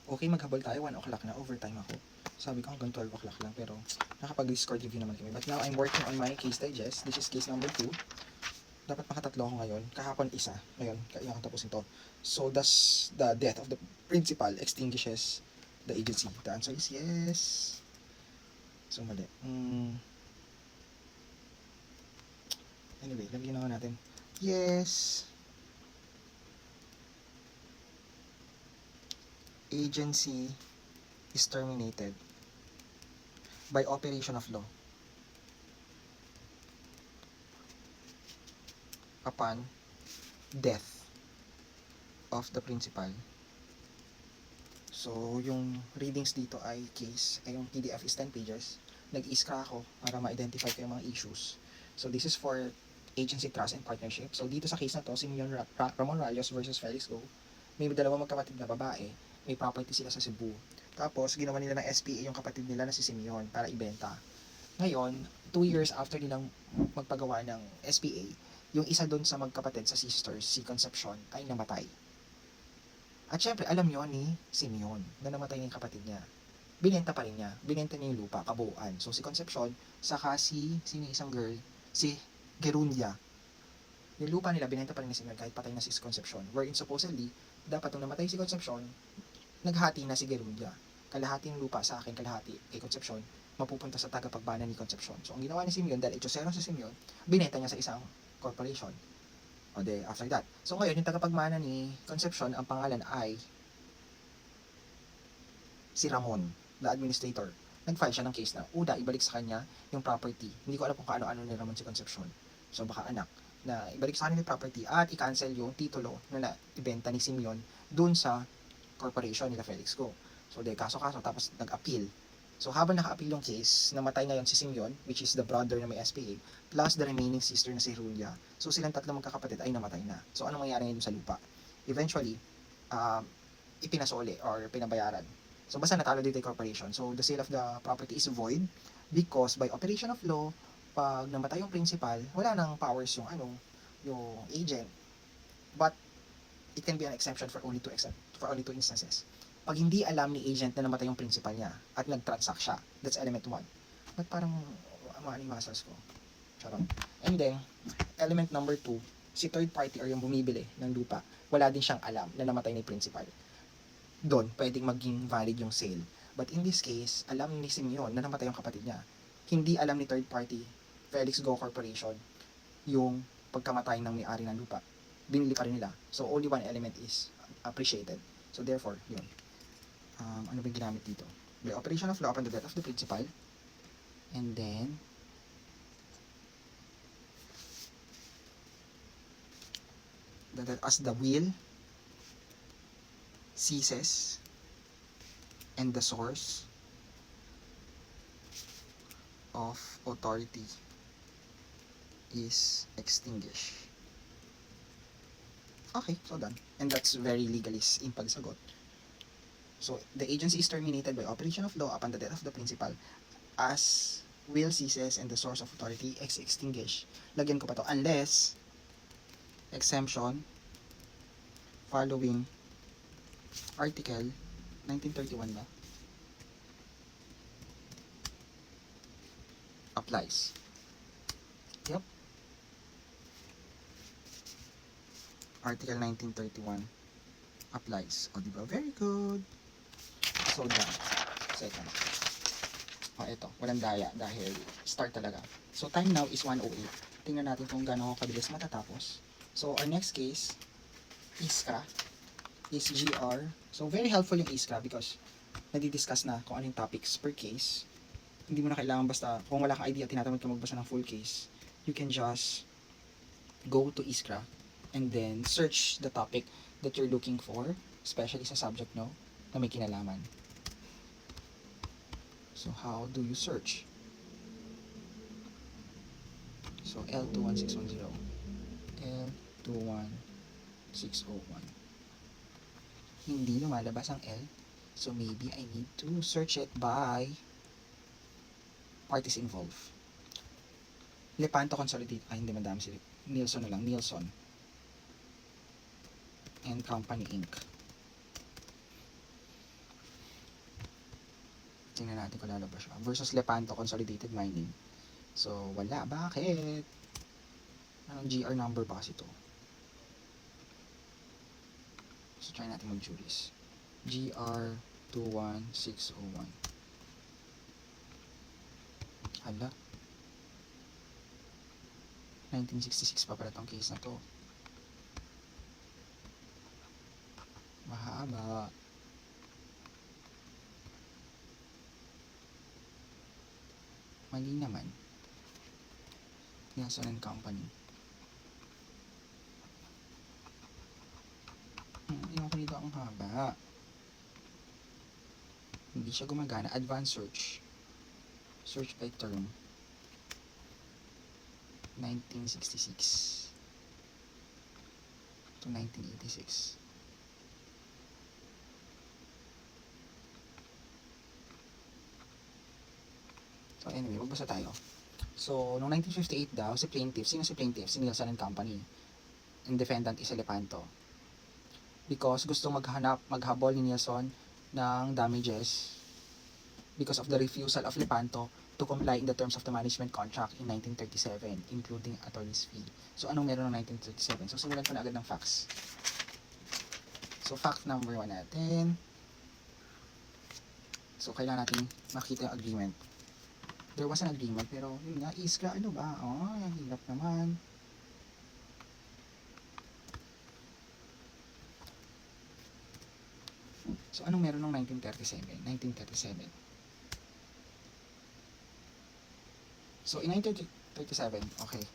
Okay, maghabol tayo, 1 o'clock na, overtime ako. Sabi ko hanggang 12 o'clock lang, pero nakapag-Discord review naman kami. But now, I'm working on my case digest. This is case number 2. Dapat makatatlo ako ngayon. Kahapon isa. Ngayon, kailangan tapusin to. So, does the death of the principal extinguishes the agency? The answer is yes. So, mali. Anyway, lagyan na natin. Yes. Agency is terminated by operation of law upon death of the principal. So, yung readings dito ay case, ay yung PDF is 10 pages. Nag-iskra ako para ma-identify ko yung mga issues. So, this is for agency trust and partnership. So, dito sa case na to, Simeon Ramon Rayos versus Felix Go, may dalawang magkapatid na babae, may property sila sa Cebu. Tapos, ginawa nila ng SPA yung kapatid nila na si Simeon para ibenta. Ngayon, 2 years after nilang magpagawa ng SPA, yung isa doon sa magkapatid sa sisters, si Concepcion, ay namatay. At syempre, alam nyo ni Simeon na namatay na yung kapatid niya. Binenta pa rin niya. Binenta niya yung lupa, kabuuan. So, si Concepcion, saka sino isang girl, si Gerundia. Yung lupa nila, binenta pa rin ni Simeon kahit patay na si Concepcion. Wherein supposedly, dapat nung namatay si Concepcion, naghati na si Gerundia. Kalahati ng lupa sa akin, kalahati kay Concepcion, mapupunta sa tagapagbana ni Concepcion. So, ang ginawa ni Simeon, dahil itsosero si Simeon, binenta niya sa isang corporation. O de, after that. So, ngayon, yung tagapagmana ni Concepcion, ang pangalan ay si Ramon, the administrator. Nag-file siya ng case na, ibalik sa kanya yung property. Hindi ko alam kung kaano-ano ni Ramon si Concepcion. So, baka anak, na ibalik sa kanya yung property at i-cancel yung titulo na ibenta ni Simeon dun sa corporation nila Felix Go. So, kaso-kaso, tapos nag-appeal. So, habang naka-appeal yung case, namatay ngayon si Simeon, which is the brother na may SPA, plus the remaining sister na si Julia. So, silang tatlo magkakapatid ay namatay na. So, anong mangyari ngayon sa lupa? Eventually, ipinasoli or pinabayaran. So, basta natalo dito yung corporation. So, the sale of the property is void because by operation of law, pag namatay yung principal, wala nang powers yung agent. But, it can be an exemption for only two instances. Pag hindi alam ni agent na namatay yung principal niya at nag-transact siya, that's element 1. But parang maaaring muscles ko. Charot. And then, element number 2, si third party or yung bumibili ng lupa, wala din siyang alam na namatay ni principal. Doon, pwedeng maging valid yung sale. But in this case, alam ni Simeon na namatay yung kapatid niya. Hindi alam ni third party, Felix Go Corporation, yung pagkamatay ng may-ari ng lupa. Binili pa rin nila. So, only one element is appreciated. So, therefore, yun. Ano ba yung ginamit dito? The operation of law upon the death of the principal. And then, as the will ceases and the source of authority is extinguished. Okay, so done. And that's very legalist in pagsagot. So, the agency is terminated by operation of law upon the death of the principal as will ceases and the source of authority is extinguished. Lagyan ko pa to. Unless, exemption, following article 1931 ba? Applies. Yep. Article 1931 applies. O, diba? Very good. So, done. Second. O, ito. Walang daya dahil start talaga. So, time now is 1:08. Tingnan natin kung gaano kabilis matatapos. So, our next case, ISCRA, is GR. So, very helpful yung ISCRA because nadidiscuss na kung anong topics per case. Hindi mo na kailangan basta, kung wala kang idea, tinatamad ka magbasa ng full case, you can just go to ISCRA and then search the topic that you're looking for, especially sa subject no, na may kinalaman. So, how do you search? So, L21610. L21601. Hindi lumalabas ang L. So, maybe I need to search it by parties involved. Lepanto Consolidate. Ay, hindi madami si Nielsen na lang. Nielsen and Company Inc. Tingnan natin kung lalabas siya. Versus Lepanto Consolidated Mining. So, wala. Bakit? Anong GR number ba kasi ito? So, try natin mag-juris. GR 21601. Hala. 1966 pa pala tong case na to. Mahaba. Mali naman. Nelson and Company. Ayun ko dito ang haba. Hindi siya gumagana. Advanced search. Search by term. 1966 to 1986. So anyway, magbasa tayo. So, noong 1958 daw, si plaintiff, sino si plaintiff? Si Nelson and Company. And defendant is Lepanto. Because gusto maghabol ni Nelson ng damages because of the refusal of Lepanto to comply in the terms of the management contract in 1937, including attorney's fee. So, anong meron ng 1937? So, simulan ko na agad ng facts. So, fact number 1 natin. So, kailangan natin makita yung agreement. There was an agreement, pero yun nga, iskra, ano ba? Oh, hirap naman. So, anong meron ng 1937? 1937. So, in 1937, okay.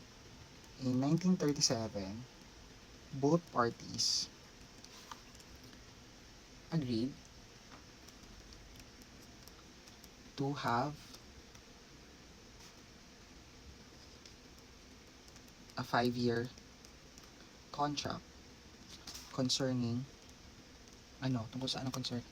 In 1937, both parties agreed to have a 5-year contract concerning tungkol sa anong concern?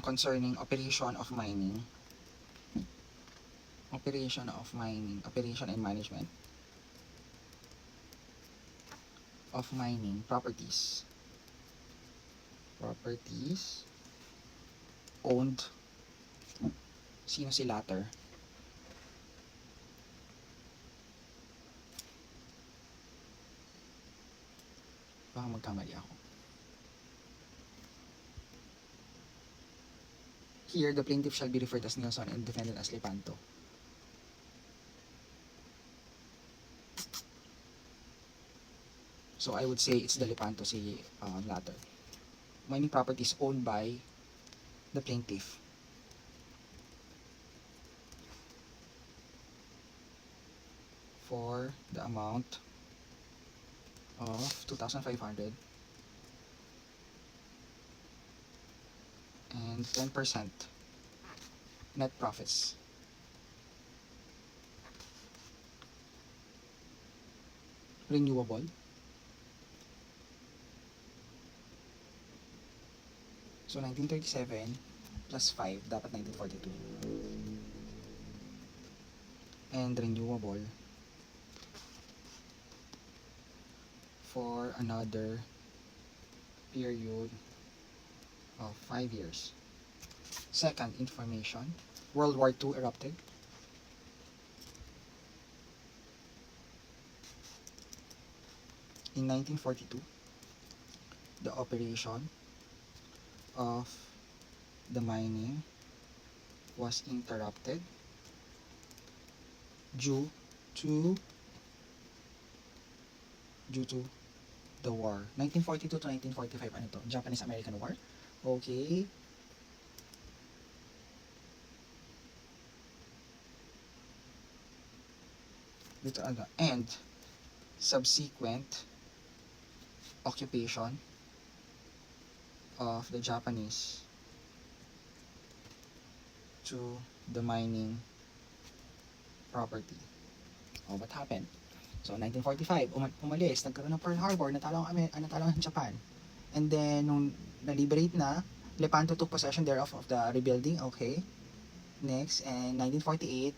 Concerning operation and management of mining properties owned, sino si latter? Baka magkamali ako. Here, the plaintiff shall be referred as Nelson and defendant as Lepanto. So, I would say it's the Lepanto, si latter. Mining properties owned by the plaintiff. For the amount of 2,500 and 10% net profits. Renewable. So, 1937 plus 5, dapat 1942. And renewable for another period of 5 years. Second information, World War II erupted. In 1942, the operation of the mining was interrupted due to the war. 1942 to 1945, ano to? Japanese-American War. Okay. Dito ano? And subsequent occupation of the Japanese to the mining property. Oh, what happened? So, 1945, umalis, nagkaroon ng Pearl Harbor, natalo ang Japan. And then, nung na-liberate na, Lepanto took possession thereof of the rebuilding. Okay. Next, and 1948,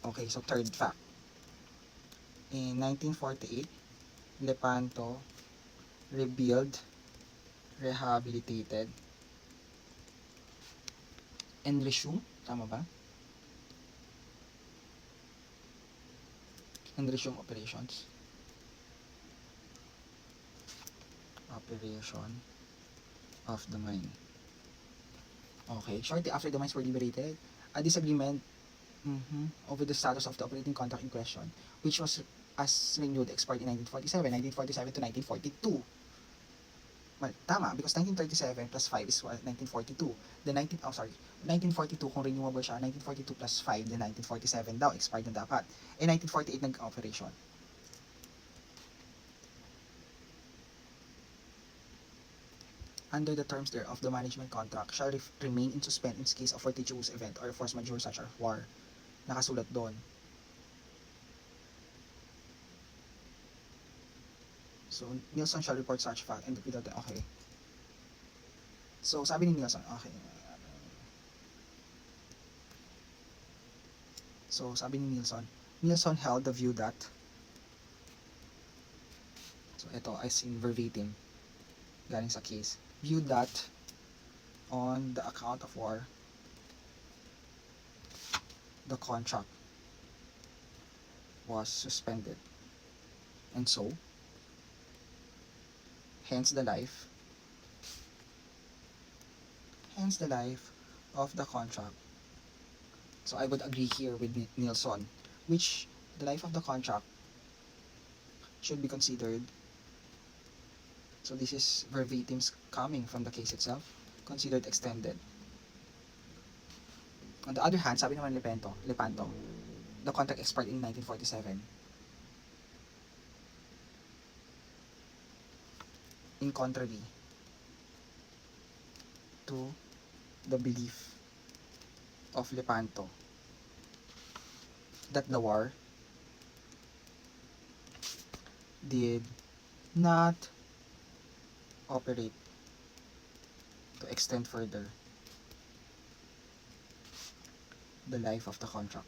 okay, so third fact. In 1948, Lepanto rebuilt, rehabilitated, and resumed, tama ba? And resume operations. Operation of the mine. Okay, shortly after the mines were liberated, a disagreement over the status of the operating contract in question, which was as renewed expired in 1947 to 1942. Well, tama, because 1937 plus 5 is what, 1942. The 1942 kung renewable siya, 1942 plus 5, then 1947 daw, expired na dapat. And 1948 nag-operation. Under the terms thereof, the management contract shall remain in suspend in case of fortuitous event or force majeure such as war. Nakasulat doon. So, Nielsen shall report such fact and without the, okay. So, sabi ni Nielsen, okay. So, sabi ni Nielsen held the view that, so ito, I seen verbatim, galing sa case, view that on the account of war, the contract was suspended. And so, hence the life of the contract. So I would agree here with Nielsen, which the life of the contract should be considered. So this is verbatim coming from the case itself, considered extended. On the other hand, sabi naman Lepanto, the contract expired in 1947. In contrary to the belief of Lepanto that the war did not operate to extend further the life of the contract.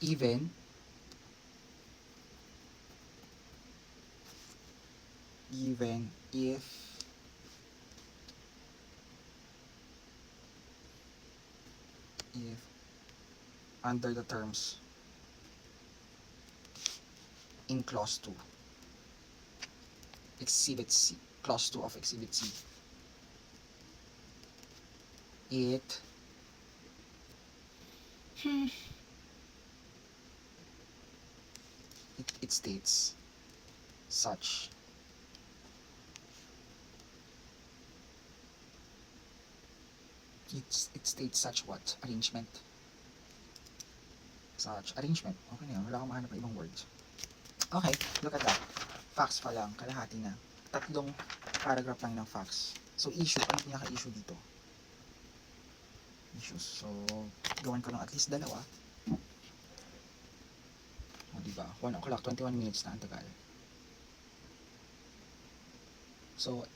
Even if under the terms in clause 2, exhibit C, clause 2 of exhibit C, it states such it states such what? Arrangement. Such arrangement. Okay na yun. Wala akong mahanap na ibang words. Okay, look at that. Facts pa lang. Kalahati na. 3 paragraph lang ng facts. So, issue. Ano yung pinaka-issue dito? Issues. So, gawin ko ng at least 2. O, diba? 1 o'clock, 21 minutes na ang tagal. So,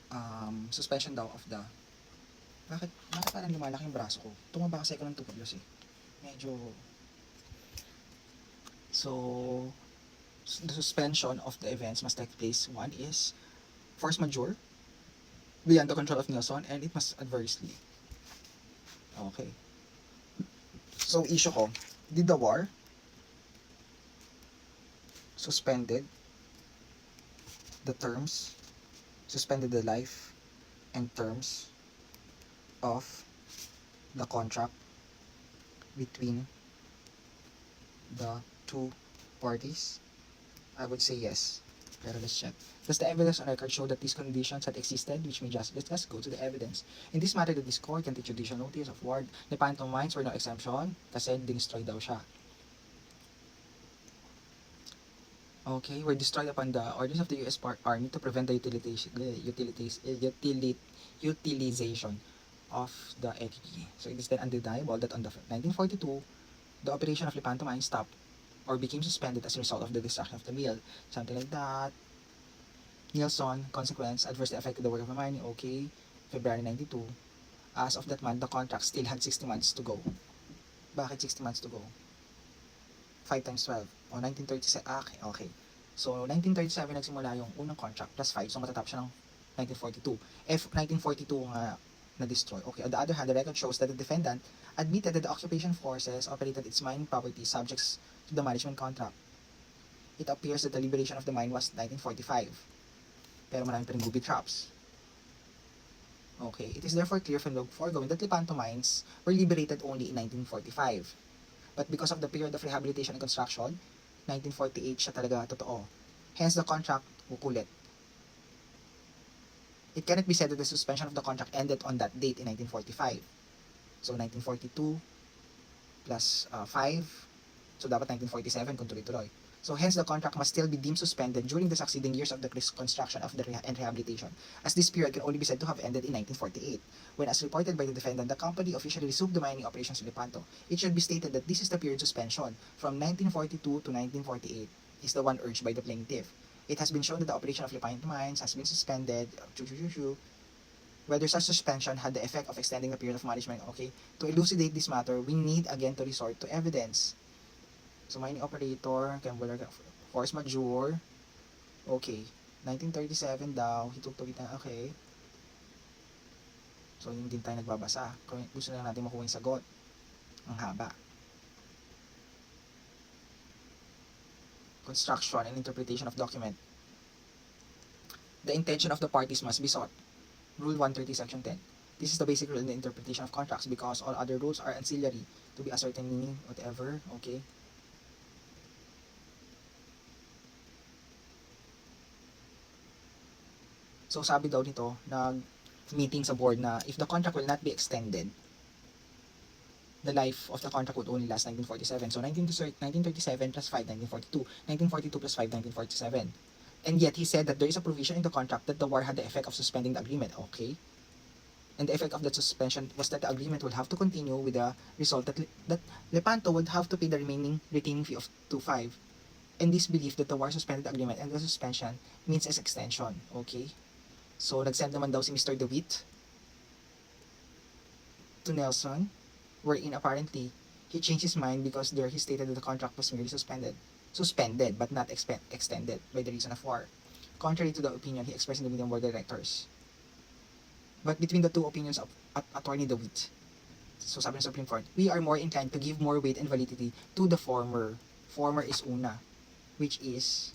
suspension daw of the... Bakit parang lumalaki yung braso ko? Tumaba kasi ako ng tuplos eh. Medyo... So, the suspension of the events must take place. 1 is force majeure, beyond the control of Nielsen, and it must adversely. Okay. So, issue ko, did the war suspended the terms, suspended the life and terms of the contract between the 2 parties? I would say yes. Pero let's check. Does the evidence on record show that these conditions had existed, which may just discuss? Go to the evidence. In this matter, the this court can take judicial notice of war. Lepanto mines were no exemption kasi dinestroy daw siya. Okay, were destroyed upon the orders of the U.S. Army to prevent the utilization of the entity. So it is then undeniable that on the 1942, the operation of Lepanto mine stopped or became suspended as a result of the destruction of the mill. Something like that. Nielsen, consequence, adversely affected the work of the mining. Okay, February 92. As of that month, the contract still had 60 months to go. Bakit 60 months to go? 5 times 12. O, 1937. Okay. So, 1937 nagsimula yung unang contract plus 5. So, matatapos siya ng 1942. If 1942 nga na-destroy. Okay. On the other hand, the record shows that the defendant admitted that the occupation forces operated its mining property subjects to the management contract. It appears that the liberation of the mine was 1945. Pero marami pa rin booby traps. Okay. It is therefore clear from the foregoing that Lepanto mines were liberated only in 1945. But because of the period of rehabilitation and construction, 1948 siya talaga totoo. Hence, the contract kukulit. It cannot be said that the suspension of the contract ended on that date in 1945. So, 1942 plus 5. So, dapat 1947 kung tuloy-tuloy. So, hence, the contract must still be deemed suspended during the succeeding years of the construction of the and rehabilitation, as this period can only be said to have ended in 1948, when, as reported by the defendant, the company officially resumed the mining operations in Lepanto. It should be stated that this is the period suspension, from 1942 to 1948, is the one urged by the plaintiff. It has been shown that the operation of Lepanto mines has been suspended, whether such suspension had the effect of extending the period of management. Okay, to elucidate this matter, we need again to resort to evidence. So, mining operator, force majeure. Okay. 1937 daw. Hitugtugit na. Okay. So, hindi tayo nagbabasa. Kung gusto lang natin makuha yung sagot. Ang haba. Construction and interpretation of document. The intention of the parties must be sought. Rule 130, Section 10. This is the basic rule in the interpretation of contracts because all other rules are ancillary to be a certain meaning, whatever. Okay. So, sabi daw nito, nag-meeting sa board na if the contract will not be extended, the life of the contract would only last 1947. So, 1937 plus 5, 1942. 1942 plus 5, 1947. And yet, he said that there is a provision in the contract that the war had the effect of suspending the agreement. Okay. And the effect of that suspension was that the agreement would have to continue with the result that Lepanto would have to pay the remaining retaining fee of 2.5. And this belief that the war suspended the agreement and the suspension means its extension. Okay. So, nag-send naman daw si Mr. DeWitt to Nelson, wherein apparently, he changed his mind because there he stated that the contract was merely suspended, but not extended by the reason of war, contrary to the opinion he expressed in the meeting board of directors. But between the two opinions of Attorney DeWitt, so sabi ng Supreme Court, we are more inclined to give more weight and validity to the former. Former is una, which is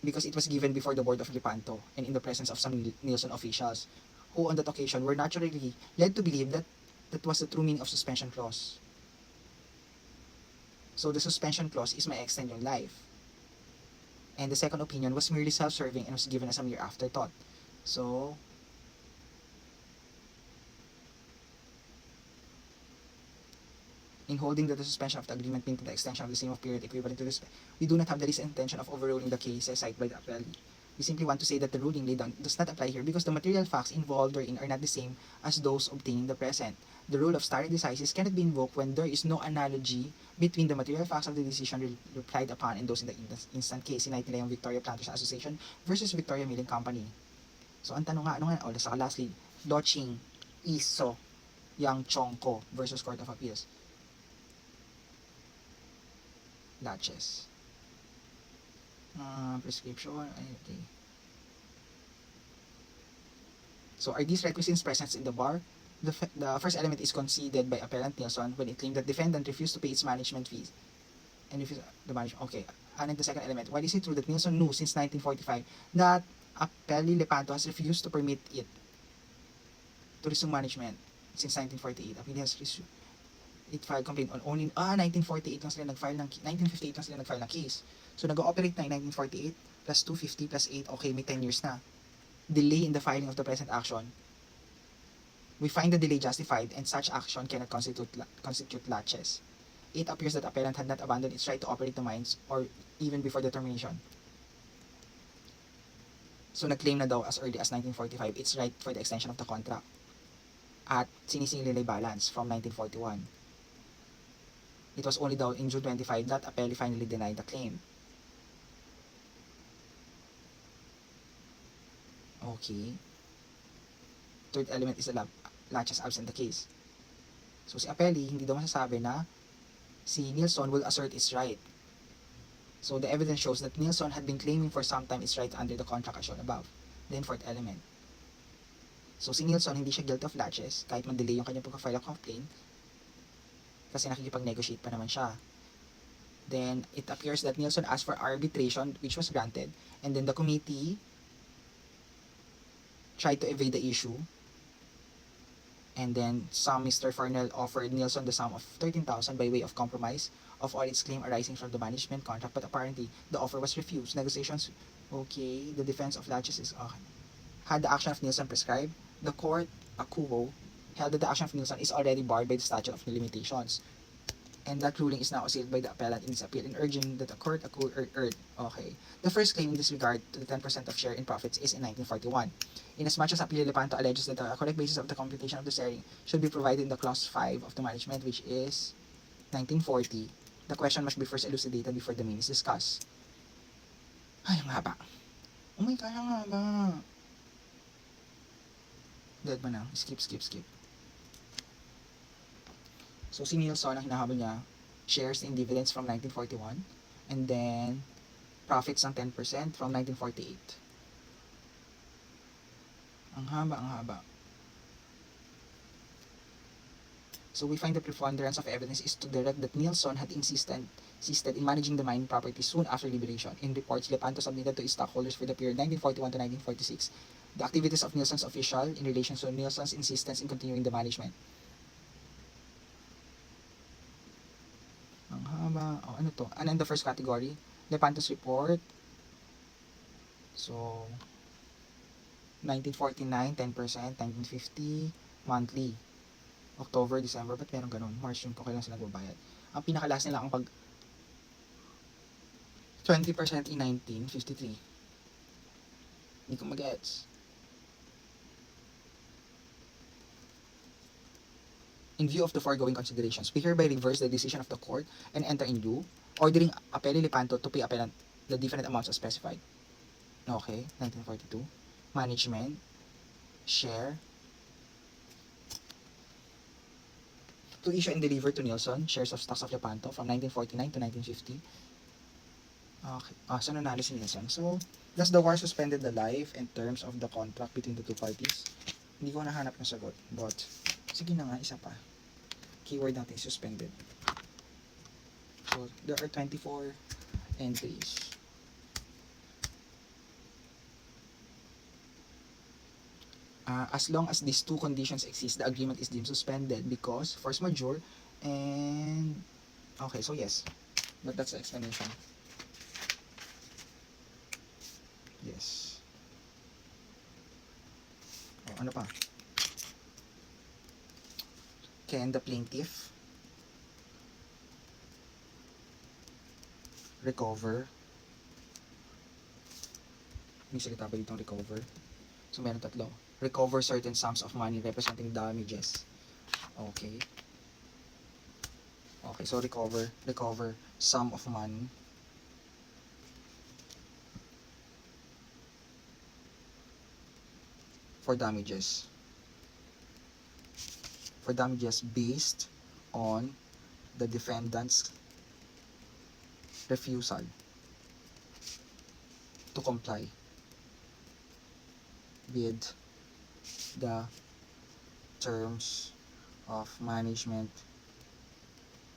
because it was given before the board of Lepanto and in the presence of some Nielsen officials, who on that occasion were naturally led to believe that that was the true meaning of suspension clause. So the suspension clause is may extend your life. And the second opinion was merely self-serving and was given as a mere afterthought. So, in holding that the suspension of the agreement meant the extension of the same period equivalent to this, we do not have the least intention of overruling the cases cited by the appellee. We simply want to say that the ruling laid down does not apply here because the material facts involved therein are not the same as those obtaining the present. The rule of stare decisis cannot be invoked when there is no analogy between the material facts of the decision replied upon and those in the instant case. Sinayt nila yung Victoria Planters Association versus Victoria Milling Company. So, ang tanong nga, ano nga? Saka lastly, Doching, Iso, Yang Chongko versus Court of Appeals. Latches. Prescription. Okay. So, are these requisites present in the bar? The first element is conceded by appellant Nielsen when it claimed that defendant refused to pay its management fees. And refused the management. Okay. And the second element, while is it true that Nielsen knew since 1945 that appellee Lepanto has refused to permit it to resume management since 1948? Appellee has resumed. It filed complaint on only 1948 lang sila nag-file ng 1958 lang sila nag-file ng case. So nag-ooperate na in 1948 plus 250 plus 8, okay, may 10 years na. Delay in the filing of the present action. We find the delay justified and such action cannot constitute laches. It appears that appellant had not abandoned its right to operate the mines or even before the termination. So nag-claim na daw as early as 1945 its right for the extension of the contract. At sinisingil nila balance from 1941. It was only daw in June 25 that appellee finally denied the claim. Okay. Third element is the laches absent the case. So si appellee hindi daw masasabi na si Nilsson will assert its right. So the evidence shows that Nilsson had been claiming for some time its right under the contract as shown above. Then fourth element. So si Nilsson hindi siya guilty of laches kahit man-delay yung kanyang pagka-file of complaint kasi nakikipag-negotiate pa naman siya. Then it appears that Nilsson asked for arbitration which was granted, and then the committee tried to evade the issue, and then Mr. Farnell offered Nilsson the sum of 13,000 by way of compromise of all its claim arising from the management contract, but apparently the offer was refused. Negotiations, okay, the defense of laches is okay. Had the action of Nilsson prescribed, the court, ACUO, held that the action of Nilsson is already barred by the statute of limitations. And that ruling is now assailed by the appellant in his appeal in urging that the court okay. The first claim in this regard to the 10% of share in profits is in 1941. Inasmuch as Apelio Lepanto alleges that the correct basis of the computation of the sharing should be provided in the clause 5 of the management, which is 1940, the question must be first elucidated before the main is discussed. Ay, ang haba. Oh my God, ang haba. Dead ba na? Skip. So si Nilsson, ang hinahabol niya, shares in dividends from 1941, and then profits ng 10% from 1948. Ang haba. So we find the preponderance of evidence is to direct that Nilsson had insisted in managing the mining property soon after liberation. In reports Lepanto submitted to its stockholders for the period 1941 to 1946, the activities of Nilsson's official in relation to Nilsson's insistence in continuing the management. Ang haba. Oh, ano to? And in the first category, Lepanto's report. So, 1949, 10%, 1950, monthly. October, December, ba't meron ganun? March, June po kailan sila nagbabayad. Ang pinakalas nila ang 20% in 1953. Hindi ko mag-gets. In view of the foregoing considerations, we hereby reverse the decision of the court and enter in lieu, ordering Apelio Lepanto to pay appellant the different amounts as specified. Okay, 1942. Management, share, to issue and deliver to Nilsson shares of stocks of Lepanto from 1949 to 1950. Okay, so nanalo si Nilsson. So, thus the war suspended the life and terms of the contract between the two parties. Hindi ko nahanap yung sagot, but sige na nga, isa pa. Keyword natin suspended. So, there are 24 entries. As long as these two conditions exist, the agreement is deemed suspended because force majeure and okay, so yes. But that's the explanation. Yes. Oh, ano pa? Can the plaintiff recover? May salita ba ditong recover? So, meron tatlo. Recover certain sums of money representing damages. Okay. Okay, so recover sum of money for damages. For damages based on the defendant's refusal to comply with the terms of management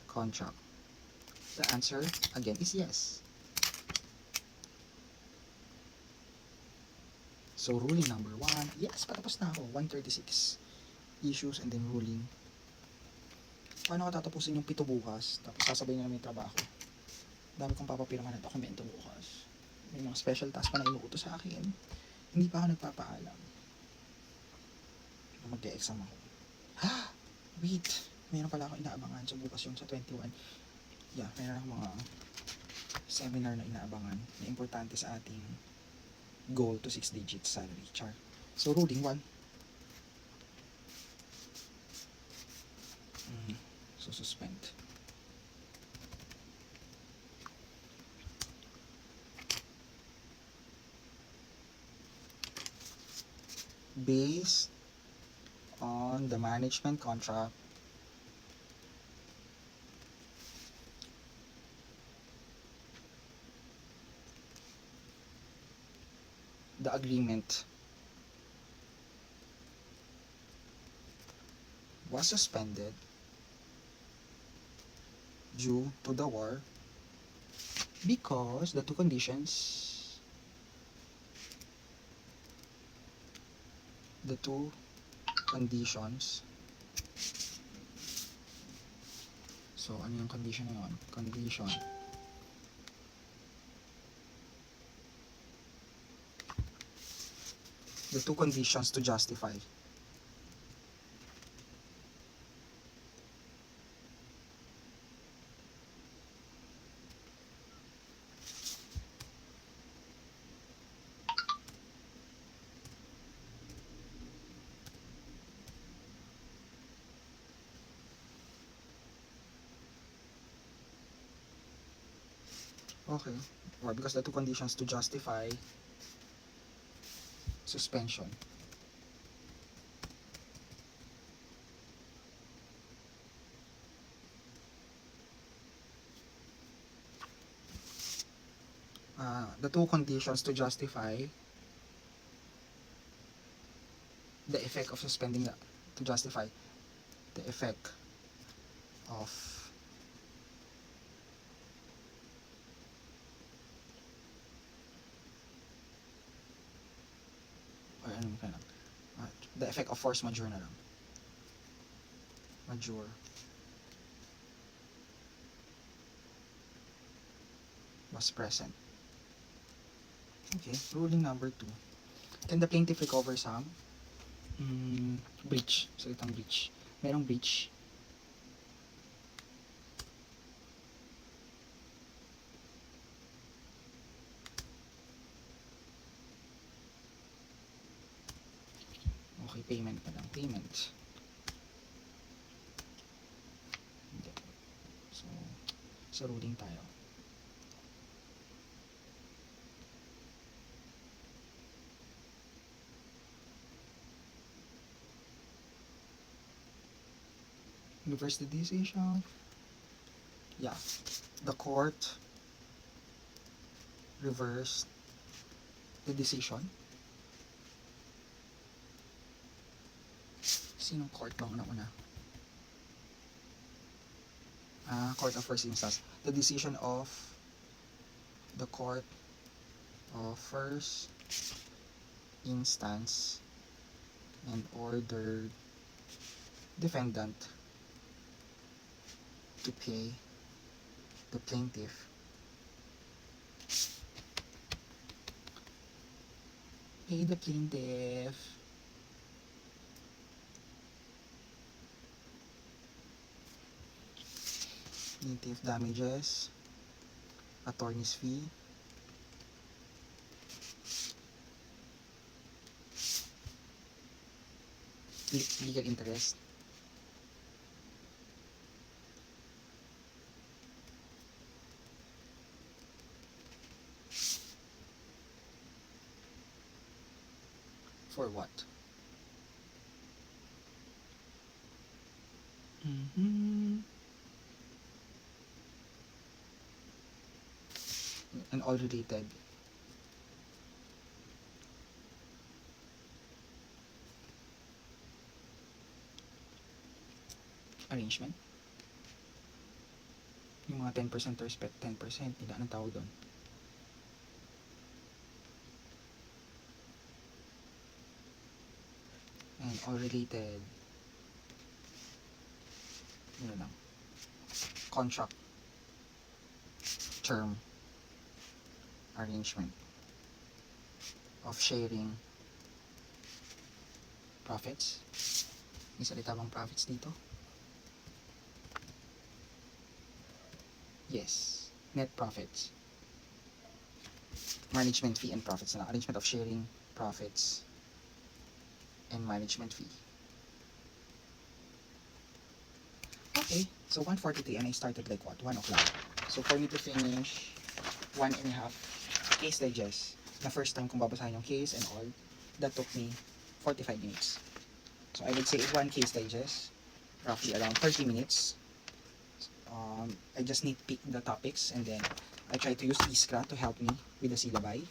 contract. The answer again is yes. So ruling number 1, yes, patapos na ako. 136 issues and then ruling. Paano ko tatapusin yung 7 bukas? Tapos sasabay na namin yung trabaho. Dami kong papapirmahan na dokumento bukas. May mga special task pa na inuutos sa akin. Hindi pa ako nagpapaalam. Mag-e-exam ako. Wait! Mayroon pala ako inaabangan. So bukas yung sa 21. Yeah, mayroon akong mga seminar na inaabangan na importante sa ating goal to 6 digits salary. Char. So ruling 1. So suspend. Based on the management contract the agreement was suspended due to the war because the two conditions so ano yung condition na yun? Condition the two conditions to justify okay, or because the two conditions to justify suspension the two conditions to justify the effect of suspending to justify the effect of or ano ka lang the effect of force majeure na lang majeure was present. Okay, ruling number 2. Can the plaintiff recover some breach? Salitang breach. Merong breach. Okay, payment pa lang. Payment. Hindi. So, sa ruling tayo. Reverse the decision. Yeah. The court reversed the decision. Sinong court bang una-una? Court of first instance. The decision of the court of first instance and ordered defendant to pay the plaintiff plaintiff damages, attorney's fee, legal interest, for what? And all related arrangement. Yung mga 10% to respect 10%, hindi anong tawag doon? And all related ano lang, contract term arrangement of sharing profits. May salita bang profits dito? Yes, net profits, management fee and profits na, arrangement of sharing profits and management fee. Okay, so 1:43 and I started like what? 1 o'clock. So for me to finish 1.5 case digest, na first time kong babasahin yung case and all, that took me 45 minutes. So I would say one case digest, roughly around 30 minutes. I just need to pick the topics and then I try to use Iskra to help me with the syllabi.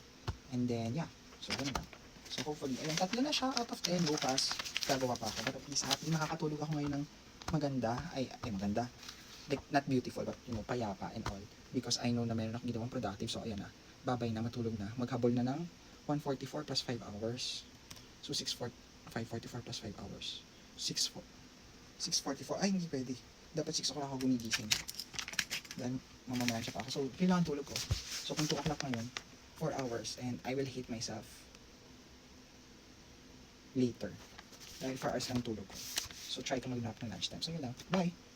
And then yeah, So, ganun lang. So, hopefully, ayun, 3 na siya out of 10 bukas. Gagawa pa ako. But at least happy, makakatulog ako ngayon ng maganda. Maganda. Like, not beautiful, but, payapa and all. Because I know na meron akong ginawang productive. So, ayan na. Babay na, matulog na. Maghabol na ng 1:44 plus 5 hours. So, 5:44 plus 5 hours. 6:44. Ay, hindi pwede. Dapat 6 o'clock ako gumigising. Then, mamamayan siya pa ako. So, kailangan tulog ko. So, kung 2 o'clock ngayon, 4 hours. And I will hate myself later. Dahil 4 hours lang tulog ko. So, try ko mag-nap ng lunchtime. So, yun lang. Bye!